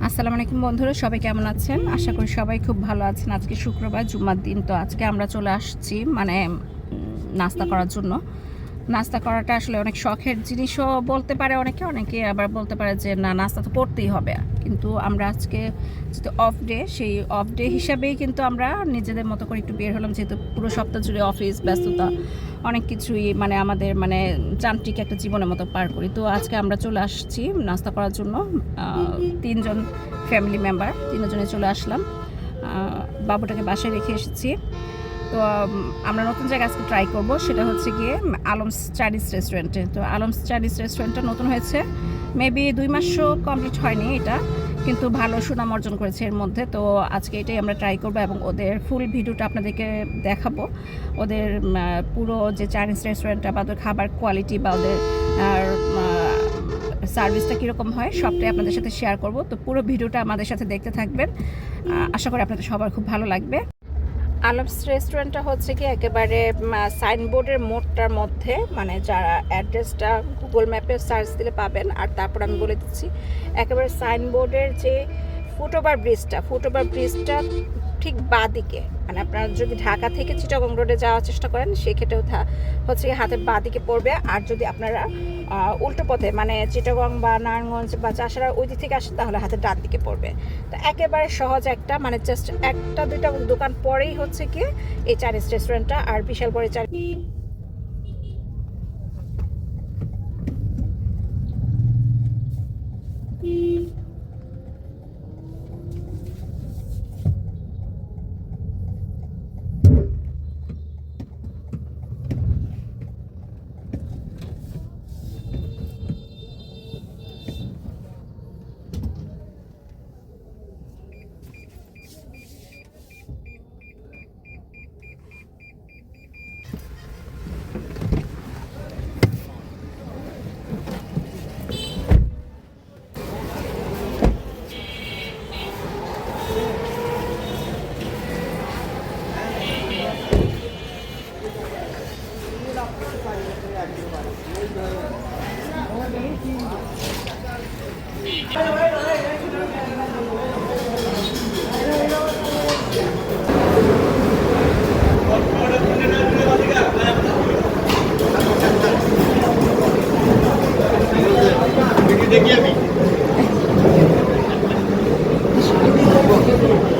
আসসালামু আলাইকুম বন্ধুরা, সবাই কেমন আছেন? আশা করি সবাই খুব ভালো আছেন। আজকে শুক্রবার, জুম্মার দিন। তো আজকে আমরা চলে আসছি নাস্তা করার জন্য। নাস্তা করাটা আসলে অনেক শখের জিনিসও বলতে পারে অনেকে আবার বলতে পারে যে না, নাস্তা তো করতেই হবে। কিন্তু আমরা আজকে যেহেতু অফ ডে, সেই অফ ডে হিসাবেই কিন্তু আমরা নিজেদের মতো করে একটু বের হলাম, যেহেতু পুরো সপ্তাহ জুড়ে অফিস ব্যস্ততা অনেক কিছুই আমাদের যান্ত্রিক একটা জীবনের মতো পার করি। তো আজকে আমরা চলে আসছি নাস্তা করার জন্য। তিনজন ফ্যামিলি মেম্বার, তিনজনে চলে আসলাম। বাবুটাকে বাসায় রেখে এসেছি। তো আমরা নতুন জায়গা আজকে ট্রাই করব, সেটা হচ্ছে গিয়ে আলমস চাইনিজ রেস্টুরেন্টে। তো আলমস চাইনিজ রেস্টুরেন্টটা নতুন হয়েছে, মেবি 2 মাসও কমপ্লিট হয়নি এটা, কিন্তু ভালো সুনাম অর্জন করেছে এর মধ্যে। তো আজকে এটাই আমরা ট্রাই করবো এবং ওদের ফুল ভিডিওটা আপনাদেরকে দেখাবো। ওদের পুরো যে চাইনিজ রেস্টুরেন্টটা বা ওদের খাবার কোয়ালিটি বা ওদের সার্ভিসটা কীরকম হয় সবটাই আপনাদের সাথে শেয়ার করব। তো পুরো ভিডিওটা আমাদের সাথে দেখতে থাকবেন, আশা করি আপনাদের সবার খুব ভালো লাগবে। আলমস রেস্টুরেন্টটা হচ্ছে কি একেবারে সাইনবোর্ডের মোড়টার মধ্যে, যারা অ্যাড্রেসটা গুগল ম্যাপে সার্চ দিলে পাবেন। আর তারপর আমি বলে দিচ্ছি, একেবারে সাইনবোর্ডের যে ফুটওভার ব্রিজটা ঠিক বাঁদিকে, আপনারা যদি ঢাকা থেকে চিটাগং রোডে যাওয়ার চেষ্টা করেন সেক্ষেত্রেও হচ্ছে হাতের বাঁদিকে পড়বে। আর যদি আপনারা উল্টো পথে চিটাগং বা নারায়ণগঞ্জ বা চাষারা ওই দিক থেকে আসেন তাহলে হাতের ডান দিকে পড়বে। তো একেবারে সহজ একটা জাস্ট একটা দুইটা দোকান পরেই হচ্ছে কি এই চাইনিজ রেস্টুরেন্টটা। আর বিশাল বড়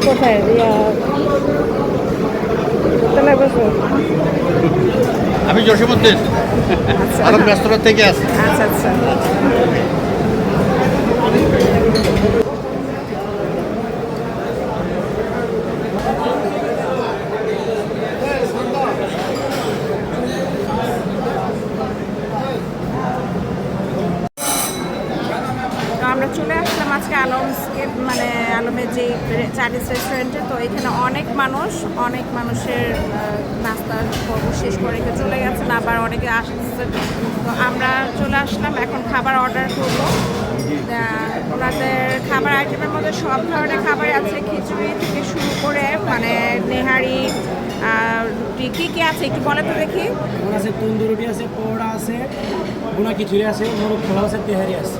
কোথায় আমি জসীমউদ্দিন আরো ব্যস্ততা থেকে আছি। আচ্ছা আচ্ছা। আমরা চলে আসলাম আজকে আলমসকে আলমের যে চাইনিজ রেস্টুরেন্টে। তো এখানে অনেক মানুষের নাস্তা শেষ করে চলে গেছেন, আবার অনেকে আসছে। তো আমরা চলে আসলাম, এখন খাবার অর্ডার করব। ওনাদের খাবার আইটেমের মধ্যে সব ধরনের খাবারই আছে, খিচুড়ি থেকে শুরু করে নেহারি রুটি কী আছে একটু বলে তো দেখি। আছে তন্দুর রুটি আছে, পরোটা আছে, ভুনা খিচুড়ি আছে, মোরগ খোলা আছে, তেহারি আছে।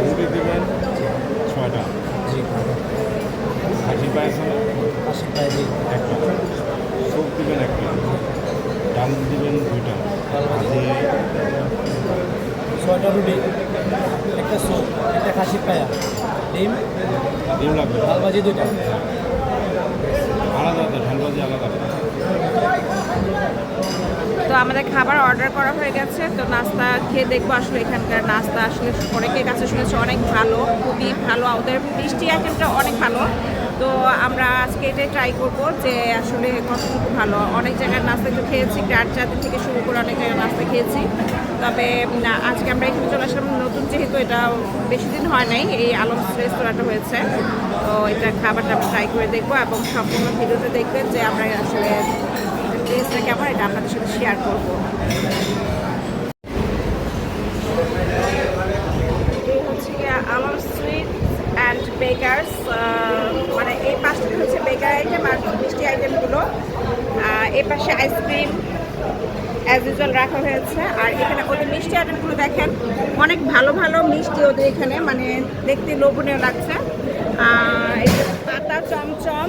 রুটি দেবেন 6টা, জি খাসির পায়েস খাসির পায়েস জি একটা, স্যুপ দেবেন একটা, ডাল দেবেন 2টা, ভাজি 6টা রুটি, একটা স্যুপ, একটা খাসির পায়া, ডিম লাগবে, ডাল ভাজি 2টা। আলাদা ঝাল ভাজি আলাদা। তো আমাদের খাবার অর্ডার করা হয়ে গেছে। তো নাস্তা খেয়ে দেখবো আসলে এখানকার নাস্তা আসলে অনেকের কাছে শুনেছি অনেক ভালো, খুবই ভালো। ওদের মিষ্টি আইটেমটা অনেক ভালো। তো আমরা আজকে এটাই ট্রাই করবো যে আসলে কতটুকু ভালো। অনেক জায়গার নাস্তা তো খেয়েছি, গ্রাট চাঁদের থেকে শুরু করে অনেক জায়গায় নাস্তা খেয়েছি। তবে আজকে আমরা এখানে চলে আসলাম নতুন, যেহেতু এটা বেশি দিন হয় নাই এই আলমস রেস্তোরাঁটা হয়েছে। তো এটা খাবারটা আমরা ট্রাই করে দেখবো এবং সম্পূর্ণ ভিডিওতে দেখবেন যে আমরা আসলে টেস্টটা কেমন এটা আপনাদের সাথে শেয়ার করবো। এই হচ্ছে গিয়ে আলমস সুইট অ্যান্ড বেকারস, এই পাশটা হচ্ছে বেকার আইটেম আর মিষ্টি আইটেমগুলো। এই পাশে আইসক্রিম অ্যাজ ইউজুয়াল রাখা হয়েছে। আর এখানে ওদের মিষ্টি আইটেম আইটেমগুলো দেখেন, অনেক ভালো ভালো মিষ্টি ওদের এখানে, মানে দেখতে লোভনীয় লাগছে। এই যে পাতা চমচম,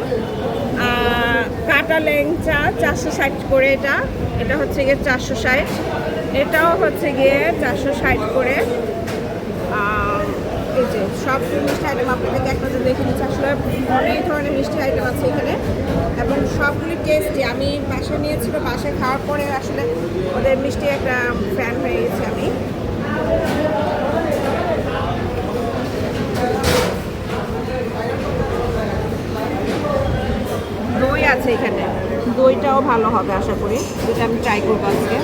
কাটা ল্যাংচা 460 করে, এটা হচ্ছে গিয়ে 460, এটাও হচ্ছে গিয়ে 460 করে। এই যে সব মিষ্টি আইটেম আপনাদেরকে একটা দেখে নিচ্ছি। আসলে অনেক ধরনের মিষ্টি আইটেম আছে এখানে এবং সবগুলি টেস্টি। আমি বাসায় নিয়েছিল, বাসায় খাওয়ার পরে আসলে ওদের মিষ্টি একটা ফ্যান হয়ে গেছি আমি। দই আছে এখানে, দইটাও ভালো হবে আশা করি, যেটা আমি ট্রাই করবো আজকে।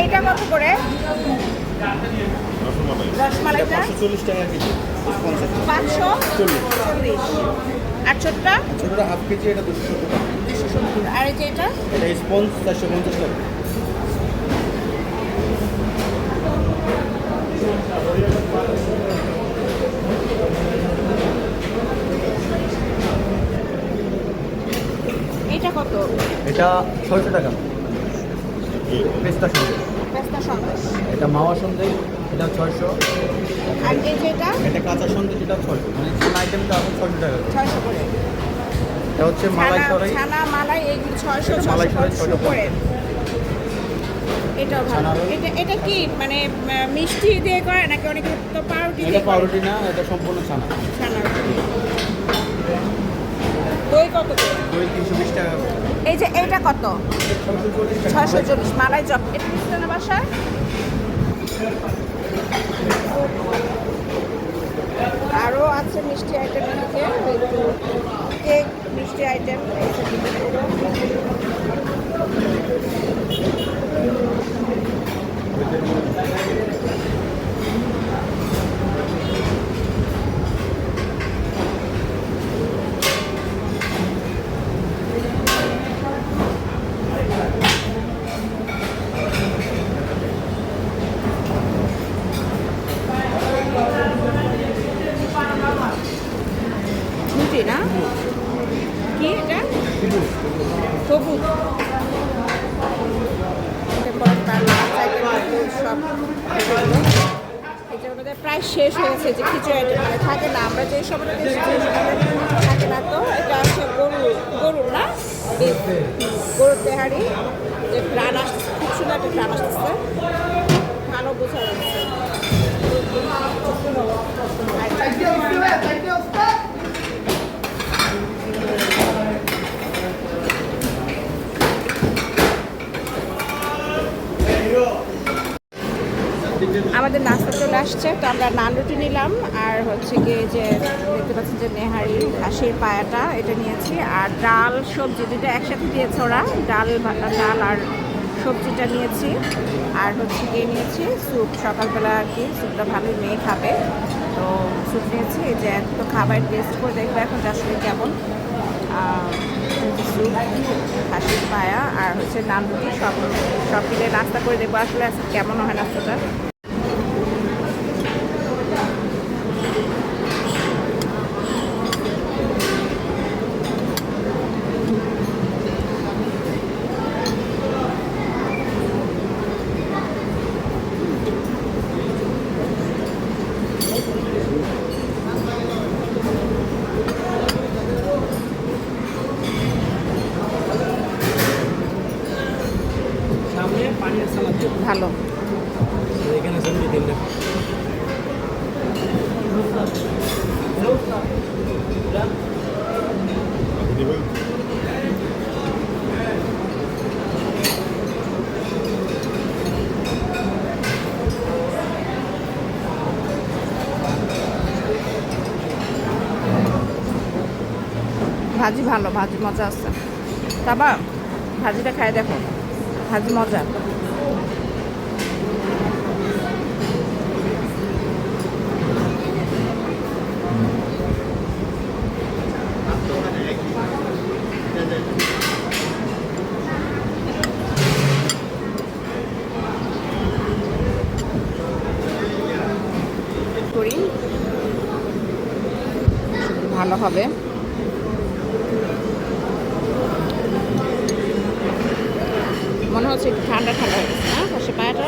এইটা কত করে? রসমালাইটা 540 টাকা কেজি, 540। আর ছোটটা ছোটটা হাফ কেজি, এটা 270 টাকা। 270। আর এই যে এটা স্পঞ্জ 450 টাকা। এটা কত? এটা 600 টাকা। পেস্তা সন্দেশ, পেস্তা সন্দেশ। এটা মাওয়া সন্দেশ, এটা 600। আর এই যে এটা এটা কাঁচা সন্দেশ, এটা 600। মানে কোন আইটেমটা এখন 600 টাকা। 600 করে। এটা হচ্ছে মালাই সরাই, ছানা মালাই এইগুলো 600 মালাই সরাই 650 করে। 650। এটাও ভালো। ছানা রোল। এটা কি মানে মিষ্টি দিয়ে করে নাকি অনেকে তো পাউরুটি এটা দিয়ে করে? পাউরুটি না, এটা সম্পূর্ণ ছানা। ছানা রোল। দই কত করে? দই 320 টাকা। এই যে এইটা কত? 640 টাকা। 640 মালাই চপ। এটা দিচ্ছে না বাসায়? আরও আছে মিষ্টি আইটেম এদিকে, কেক মিষ্টি আইটেম। রুটি না কি এটা? সবুজ। সব এটা ওদের প্রায় শেষ হয়ে গেছে, যে খিচুড়ি আইটেম মানে থাকে না, আমরা যে সময়টা থাকে না। তো এটা হচ্ছে গরুর না, গরুর তেহারি, যে প্রাণ আসতেছে, খুব সুন্দর একটা প্রাণ আসতেছে, ভালো বোঝা যাচ্ছে। আমাদের নাস্তা চলে আসছে, তো আমরা নান রুটি নিলাম, আর হচ্ছে গিয়ে যে দেখতে পাচ্ছেন যে নেহারি খাসির পায়াটা এটা নিয়েছি, আর ডাল সবজি দুটো একসাথে দিয়েছে ওরা, ডাল আর সবজিটা নিয়েছি, আর হচ্ছে গিয়ে নিয়েছি স্যুপ। সকালবেলা আর কি স্যুপটা ভালোই মেয়ে খাবে, তো স্যুপ নিয়েছি। এই যে তো খাবার টেস্ট করে দেখবো এখন যে আসলে কেমন। স্যুপ, খাসির পায়া আর হচ্ছে নান রুটি সব মিলে নাস্তা করে দেখবো আসলে আজকে কেমন হয় নাস্তাটা। সামনে পানির সালাদ দিন। ভালো। এখানে সবজি দিন না। দেবেন ভাজি ভালো, ভাজি মজা আছে। তারপর ভাজিটা খাই দেখো, ভাজি মজা। করি ভালো হবে। মনে হচ্ছে একটু ঠান্ডা ঠান্ডা হয়ে গেছে না কষে পায়াটা।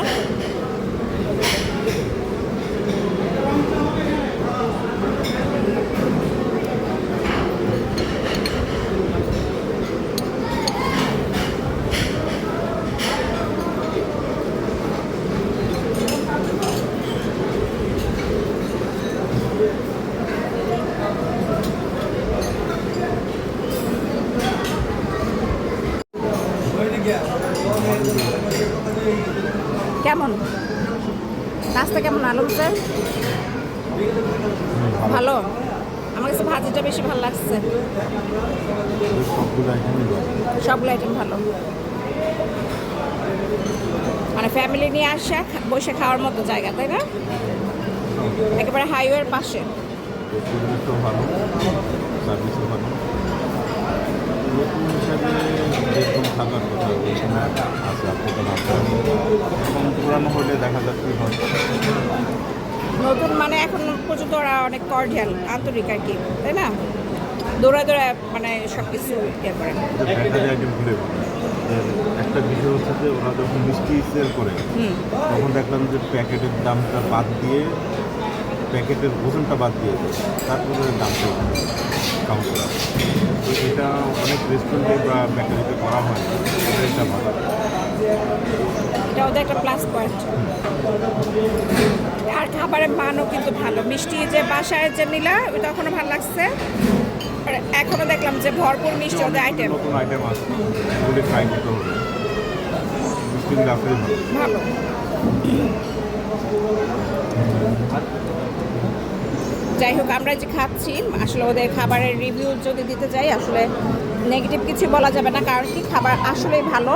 কেমন নাস্তা কেমন আলম স্যার? ভালো। আমার কাছে ভাজিটা বেশি ভালো লাগছে। সবগুলো আইটেমই সবগুলো আইটেম ভালো, মানে ফ্যামিলি নিয়ে আসা বসে খাওয়ার মতো জায়গা, তাই না? একেবারে হাইওয়ের পাশে। পরিবেশও ভালো, সার্ভিসও ভালো। নতুন হিসাবে যেরকম থাকার কথা এখানে আছে আপনাদের মাধ্যমে, এবং পুরানো হলে দেখা যাচ্ছে কি হয়। নতুন মানে এখন পর্যন্ত ওরা অনেক কর্ডিয়াল, আন্তরিক আর কি, তাই না? দৌড়ায় দৌড়ায় মানে সব কিছু ইয়ে করে। ব্যাটারি আইটেম ভুলে একটা বিষয় হচ্ছে যে ওরা যখন মিষ্টি সেল করে তখন দেখলাম যে প্যাকেটের দামটা বাদ দিয়ে, প্যাকেটের ওজনটা বাদ দিয়ে তারপরে দামটা কাউন্ট করা। তো এটা অনেক রেস্টুরেন্টে বা বেকারিতে করা হয়, এটা ভালো। এটা ওদের একটা প্লাস পয়েন্ট। আর খাবারের মানও কিন্তু ভালো। মিষ্টি যে বাসায় যে নিলা ওটা এখনো ভালো লাগছে। আর এখনো দেখলাম যে ভরপুর মিষ্টি ওদের আইটেম নতুন আইটেম আছে, এগুলি ট্রাই করতে হবে। মিষ্টিগুলো আসলে ভালো। যাই হোক, আমরা যে খাচ্ছি আসলে ওদের খাবারের রিভিউ যদি দিতে যাই আসলে নেগেটিভ কিছু বলা যাবে না, কারণ কি খাবার আসলেই ভালো।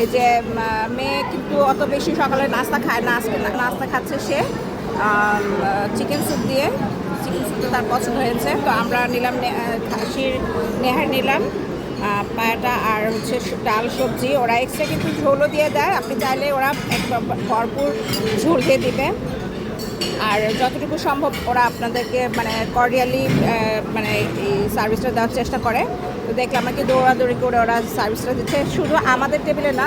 এই যে মেয়ে কিন্তু অত বেশি সকালে নাস্তা খায় না, আজকে নাস্তা খাচ্ছে সে চিকেন স্যুপ দিয়ে। চিকেন স্যুপটা তার পছন্দ হয়েছে, তো আমরা নিলাম খাসির নেহার নিলাম পায়াটা, আর হচ্ছে ডাল সবজি। ওরা এক্সট্রা কিন্তু ঝোলও দিয়ে দেয়, আপনি চাইলে ওরা একদম ভরপুর ঝোল দিয়ে দিবে। আর যতটুকু সম্ভব ওরা আপনাদেরকে মানে কর্ডিয়ালি মানে এই সার্ভিসটা দেওয়ার চেষ্টা করে। তো দেখলাম আমাকে দৌড়াদৌড়ি করে ওরা সার্ভিসটা দিচ্ছে, শুধু আমাদের টেবিলে না,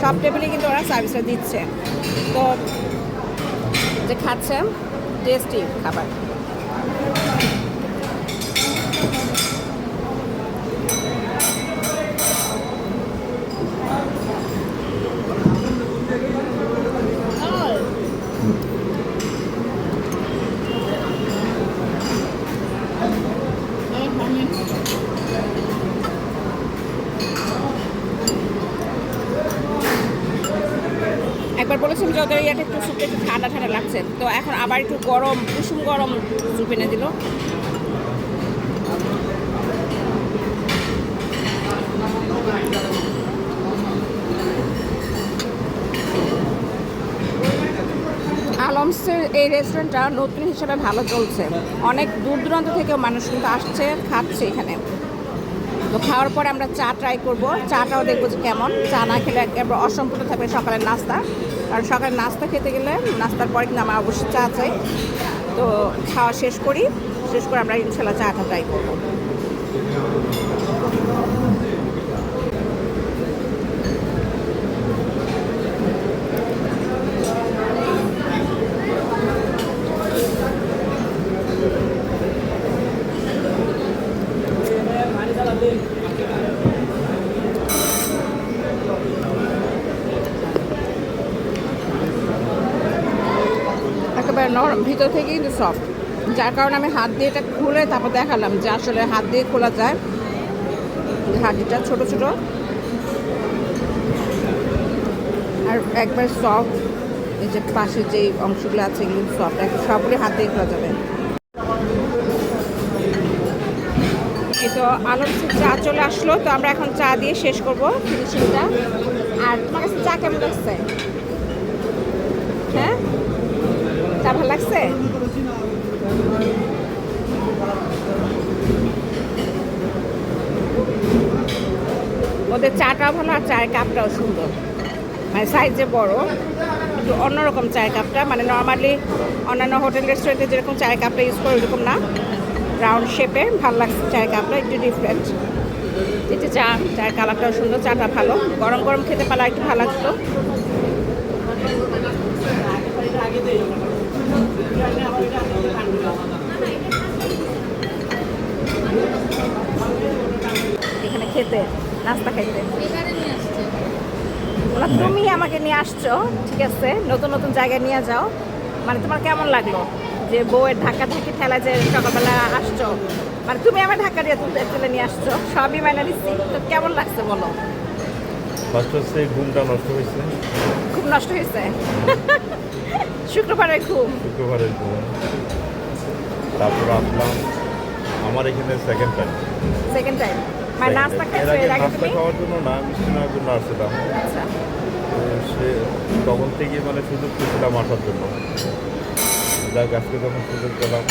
সব টেবিলে কিন্তু ওরা সার্ভিসটা দিচ্ছে। তো যে খাচ্ছে টেস্টি খাবার। একবার বলেছিলাম যে ওদের ইয়াটা একটু স্যুপটা একটু ঠান্ডা ঠান্ডা লাগছে, তো এখন আবার একটু গরম কুসুম গরম স্যুপ এনে দিল। আলমসের এই রেস্টুরেন্টটা নতুন হিসেবে ভালো চলছে, অনেক দূর দূরান্ত থেকেও মানুষ কিন্তু আসছে, খাচ্ছে এখানে। তো খাওয়ার পরে আমরা চা ট্রাই করবো, চাটাও দেখবো যে কেমন। চা না খেলে একবার অসম্পূর্ণ থাকবে সকালের নাস্তা। আর সকালের নাস্তা খেতে গেলে নাস্তার পরে কিন্তু আমার অবশ্যই চা চাই। তো খাওয়া শেষ করে আমরা ইনশাল্লাহ চাটা ট্রাই করবো। একেবারে নরম, ভিতর থেকে কিন্তু সফট, যার কারণে আমি হাত দিয়ে এটা খুলে তারপর দেখালাম যে আসলে হাত দিয়ে খোলা যায়। হাঁটিটা ছোট ছোট আর একবার সফট। এই যে পাশের যে অংশগুলো আছে এগুলো সফট, সবগুলি হাত দিয়ে খোলা যাবে। এই তো আলম চা চলে আসলো, তো আমরা এখন চা দিয়ে শেষ করবো ফিনিশিংটা। আর তোমার কাছে চা কেমন লাগছে? হ্যাঁ, চা ভালো লাগছে? ওদের চাটাও ভালো আর চায়ের কাপটাও সুন্দর, মানে সাইজে বড়, একটু অন্যরকম চায়ের কাপটা, মানে নর্মালি অন্যান্য হোটেল রেস্টুরেন্টে যেরকম চায়ের কাপটা ইউজ করে ওইরকম না, রাউন্ড শেপে ভালো লাগছে চায়ের কাপটা একটু ডিফারেন্ট। এটা চা, চায়ের কালারটাও সুন্দর, চাটা ভালো, গরম গরম খেতে পারলে একটু ভালো লাগতো। এখানে খেতে, নাস্তা খাইতে ওরা, তুমি আমাকে নিয়ে আসছো, ঠিক আছে, নতুন নতুন জায়গায় নিয়ে যাও। মানে তোমার কেমন লাগলো যে বউয়ের ধাক্কা ধাক্কি ঠেলা যে সকালবেলা আসছো, মানে তুমি আমার ধাক্কা দিয়ে তুলে নিয়ে আসছো, সবই মাইনা দিচ্ছি, তো কেমন লাগছে বলো? ফার্স্ট হচ্ছে ঘুমটা নষ্ট হয়েছে, খুব নষ্ট হয়েছে শুক্রবারের ঘুম। শুক্রবারের ঘুম। তারপর আসলাম আমার এখানে সেকেন্ড টাইম। সেকেন্ড টাইম মানে নাস্তা খাইছো এর আগে নাস্তা তুমি? খাওয়ার জন্য না, মিষ্টি নেওয়ার জন্য আসছিলাম। আচ্ছা, তো সে তখন থেকে মানে সুযোগ পেয়েছিলাম আসার জন্য। যাক, আজকে যখন সুযোগ পেলাম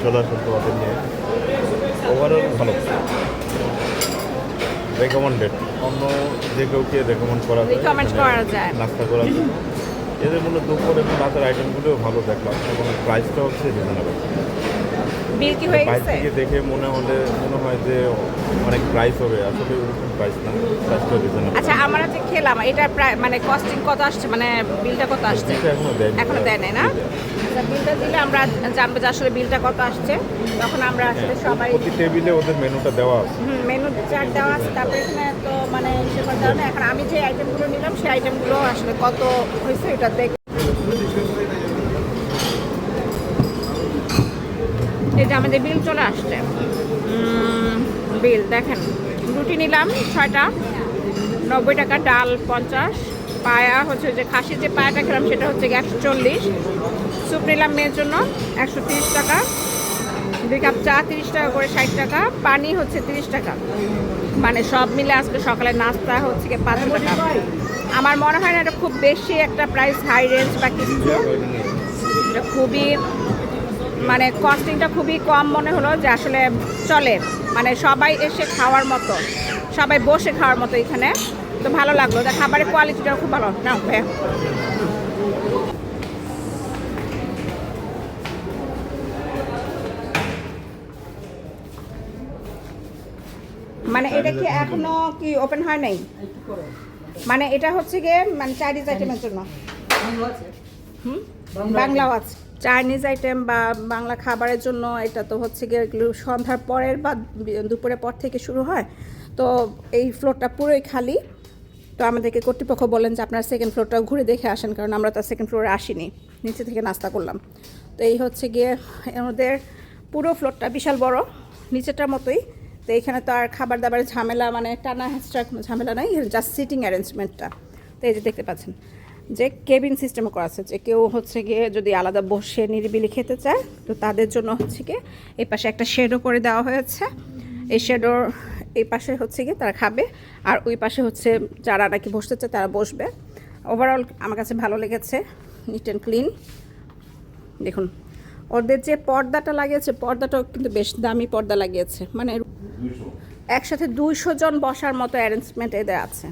চলে আসলাম তোমাদের নিয়ে। ওভারঅল ভালো, রেকমেন্ডেড। অন্য যে কাউকে রেকমেন্ড করা যায়, Recommend এখানে করা যায়। নাস্তা করার জন্য। এদের মূল্য দুপুর এবং রাতের আইটেমগুলোও ভালো দেখলাম এবং প্রাইসটা হচ্ছে রিজনেবল। বিল কি হয়ে বাইরে গেছে? থেকে দেখে মনে হয় যে অনেক প্রাইস হবে, আসলে ওরকম প্রাইস না, প্রাইসটা রিজনেবল। আচ্ছা, আমরা যে খেলাম এটা প্রায় মানে কস্টিং কত আসছে, মানে বিলটা কত আসছে? এখনো দেয় নাই না? আচ্ছা, বিলটা দিলে আমরা জানবো যে আসলে বিলটা কত আসছে, তখন আমরা আসলে সবাই প্রতি টেবিলে ওদের মেনুটা দেওয়া আছে। মেনু চার্ট দেওয়া আছে। তারপরে এখানে তো মানে সেটা দেওয়া নেই। এখন আমি যে আইটেমগুলো নিলাম সেই আইটেমগুলো আসলে কত হয়েছে এটা দেখ। এই যে আমাদের বিল চলে আসছে, বিল দেখেন। রুটি নিলাম 6টা, 90 টাকা, ডাল 50, পায়া হচ্ছে যে খাসির যে পায়াটা খেলাম সেটা হচ্ছে 140, স্যুপ নিলাম মেয়ের জন্য 130 টাকা, 2 কাপ চা 30 টাকা করে, 60 টাকা, পানি হচ্ছে 30 টাকা। মানে সব মিলে আজকে সকালে নাস্তা হচ্ছে কি 5 টাকা। আমার মনে হয় না এটা খুব বেশি একটা প্রাইস হাই রেঞ্জ বা কিছু, এটা খুবই মানে কস্টিংটা খুবই কম মনে হলো, যে আসলে চলে, মানে সবাই এসে খাওয়ার মতো, সবাই বসে খাওয়ার মতো এখানে। তো ভালো লাগলো, খাবারের কোয়ালিটিটাও খুব ভালো। না ভাইয়া, মানে এটা কি এখনো কি ওপেন হয় নাই? মানে এটা হচ্ছে গিয়ে মানে চাইনিজ আইটেমের জন্য। বাংলাও আছে, চাইনিজ আইটেম বা বাংলা খাবারের জন্য। এটা তো হচ্ছে গিয়ে এগুলো সন্ধ্যার পরের বা দুপুরের পর থেকে শুরু হয়। তো এই ফ্লোরটা পুরোই খালি। তো আমাদেরকে কর্তৃপক্ষ বলেন যে আপনারা সেকেন্ড ফ্লোরটাও ঘুরে দেখে আসেন, কারণ আমরা তো সেকেন্ড ফ্লোরে আসিনি, নিচে থেকে নাস্তা করলাম। তো এই হচ্ছে গিয়ে আমাদের পুরো ফ্লোরটা বিশাল বড়, নিচেটার মতোই। তো এখানে তো আর খাবার দাবারের ঝামেলা, মানে টানা হেঁচড়া কোনো ঝামেলা নাই, জাস্ট সিটিং অ্যারেঞ্জমেন্টটা। তো এই যে দেখতে পাচ্ছেন যে কেবিন সিস্টেম করা আছে, যে কেউ হচ্ছে গিয়ে যদি আলাদা বসে নিরিবিলি খেতে চায় তো তাদের জন্য হচ্ছে গিয়ে এই পাশে একটা শেডও করে দেওয়া হয়েছে। এই শেডোর এই পাশে হচ্ছে গিয়ে তারা খাবে, আর ওই পাশে হচ্ছে যারা নাকি বসতে চায় তারা বসবে। ওভারঅল আমার কাছে ভালো লেগেছে, নিট অ্যান্ড ক্লিন। দেখুন ওদের যে পর্দাটা লাগিয়েছে, পর্দাটাও কিন্তু বেশ দামি পর্দা লাগিয়েছে, মানে একসাথে 200 জন বসার মতো অ্যারেঞ্জমেন্ট এদের আছে।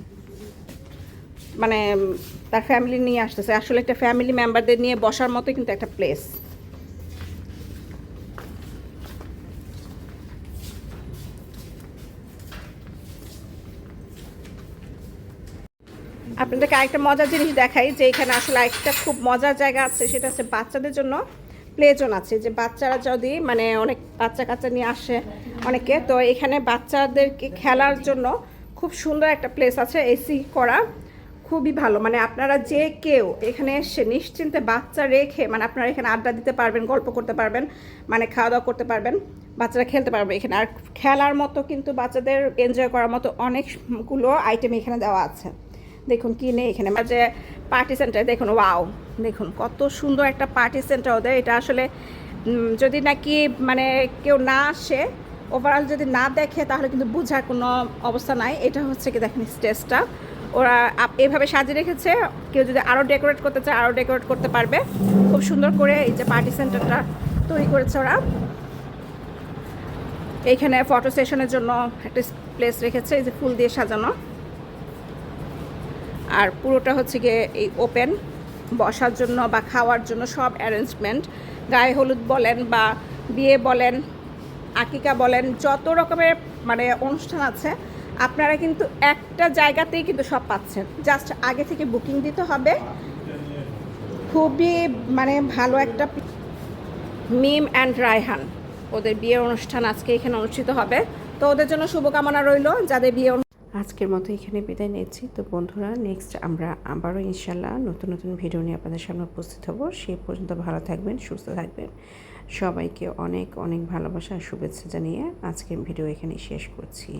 মানে তার ফ্যামিলি নিয়ে আসতেছে, আসলে একটা ফ্যামিলি মেম্বারদের নিয়ে বসার মতো কিন্তু একটা প্লেস। আপনাদেরকে আরেকটা মজার জিনিস দেখাই, যে এখানে আসলে একটা খুব মজার জায়গা আছে, সেটা হচ্ছে বাচ্চাদের জন্য প্লে জোন আছে। যে বাচ্চারা যদি মানে অনেক বাচ্চা কাচ্চা নিয়ে আসে অনেকে, তো এখানে বাচ্চাদেরকে খেলার জন্য খুব সুন্দর একটা প্লেস আছে, এসি করা, খুবই ভালো। মানে আপনারা যে কেউ এখানে এসে নিশ্চিন্তে বাচ্চা রেখে মানে আপনারা এখানে আড্ডা দিতে পারবেন, গল্প করতে পারবেন, মানে খাওয়া দাওয়া করতে পারবেন, বাচ্চারা খেলতে পারবে এখানে। আর খেলার মতো কিন্তু বাচ্চাদের এনজয় করার মতো অনেকগুলো আইটেম এখানে দেওয়া আছে। দেখুন কি নেই এখানে, যে পার্টি সেন্টার দেখুন, ওয়াও, দেখুন কত সুন্দর একটা পার্টি সেন্টার ওদের। এটা আসলে যদি নাকি মানে কেউ না আসে, ওভারঅল যদি না দেখে তাহলে কিন্তু বোঝার কোনো অবস্থা নাই। এটা হচ্ছে কি দেখেন স্টেজটা ওরা এভাবে সাজিয়ে রেখেছে, কেউ যদি আরও ডেকোরেট করতে চায় আরও ডেকোরেট করতে পারবে। খুব সুন্দর করে এই যে পার্টি সেন্টারটা তৈরি করেছে ওরা। এইখানে ফটো সেশনের জন্য একটা প্লেস রেখেছে, এই যে ফুল দিয়ে সাজানো। আর পুরোটা হচ্ছে গিয়ে এই ওপেন, বসার জন্য বা খাওয়ার জন্য সব অ্যারেঞ্জমেন্ট। গায়ে হলুদ বলেন বা বিয়ে বলেন, আকিকা বলেন, যত রকমের মানে অনুষ্ঠান আছে আপনারা কিন্তু একটা জায়গাতেই কিন্তু সব পাচ্ছেন। জাস্ট আগে থেকে বুকিং দিতে হবে। খুবই মানে ভালো একটা মিম অ্যান্ড রায়হান, ওদের বিয়ের অনুষ্ঠান আজকে এখানে অনুষ্ঠিত হবে। তো ওদের জন্য শুভকামনা রইল যাদের বিয়ে। আজকের মতো এখানে বিদায় নিচ্ছি। তো বন্ধুরা, নেক্সট আমরা আবারও ইনশাল্লাহ নতুন নতুন ভিডিও নিয়ে আপনাদের সামনে উপস্থিত হব। সেই পর্যন্ত ভালো থাকবেন, সুস্থ থাকবেন। সবাইকে অনেক অনেক ভালোবাসা আর শুভেচ্ছা জানিয়ে আজকের ভিডিও এখানেই শেষ করছি।